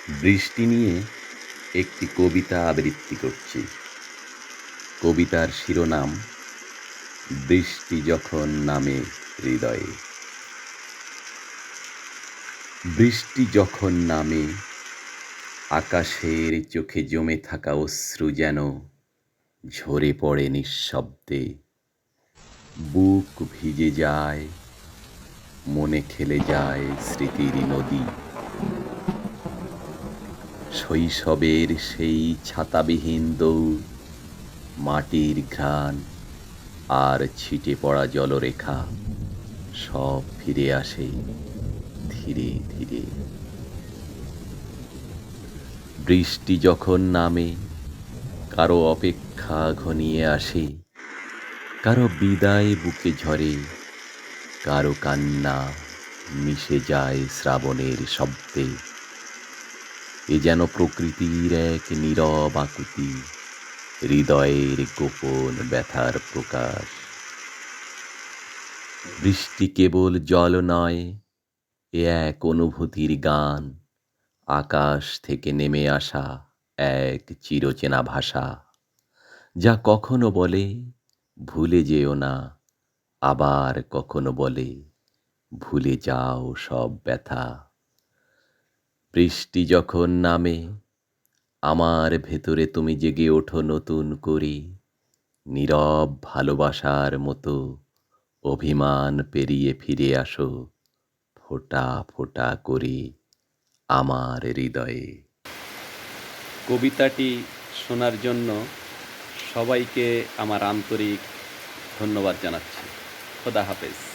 বৃষ্টি নিয়ে একটি কবিতা আবৃত্তি করছি। কবিতার শিরোনাম বৃষ্টি যখন নামে হৃদয়ে। বৃষ্টি যখন নামে আকাশের চোখে জমে থাকা অশ্রু যেন ঝরে পড়ে নিঃশব্দে। বুক ভিজে যায়, মনে খেলে যায় স্মৃতির নদী। শৈশবের সেই ছাতাবিহীন দৌড়, মাটির ঘ্রাণ আর ছিটে পড়া জলরেখা সব ফিরে আসে ধীরে ধীরে। বৃষ্টি যখন নামে কারো অপেক্ষা ঘনিয়ে আসে, কারো বিদায় বুকে ঝরে, কারো কান্না মিশে যায় শ্রাবণের শব্দে। এ যেন প্রকৃতির এক নীরব আকুতি, হৃদয়ের গোপন ব্যথার প্রকাশ। বৃষ্টি কেবল জল নয়, এ এক অনুভূতির গান, আকাশ থেকে নেমে আসা এক চিরচেনা ভাষা, যা কখনো বলে ভুলে যেও না, আবার কখনো বলে ভুলে যাও সব ব্যথা। বৃষ্টি যখন নামে আমার ভেতরে তুমি জেগে ওঠো নতুন করে, নীরব ভালোবাসার মতো অভিমান পেরিয়ে ফিরে আসো ফোঁটা ফোঁটা করে আমার হৃদয়ে। কবিতাটি শোনার জন্য সবাইকে আমার আন্তরিক ধন্যবাদ জানাচ্ছি। খোদা হাফেজ।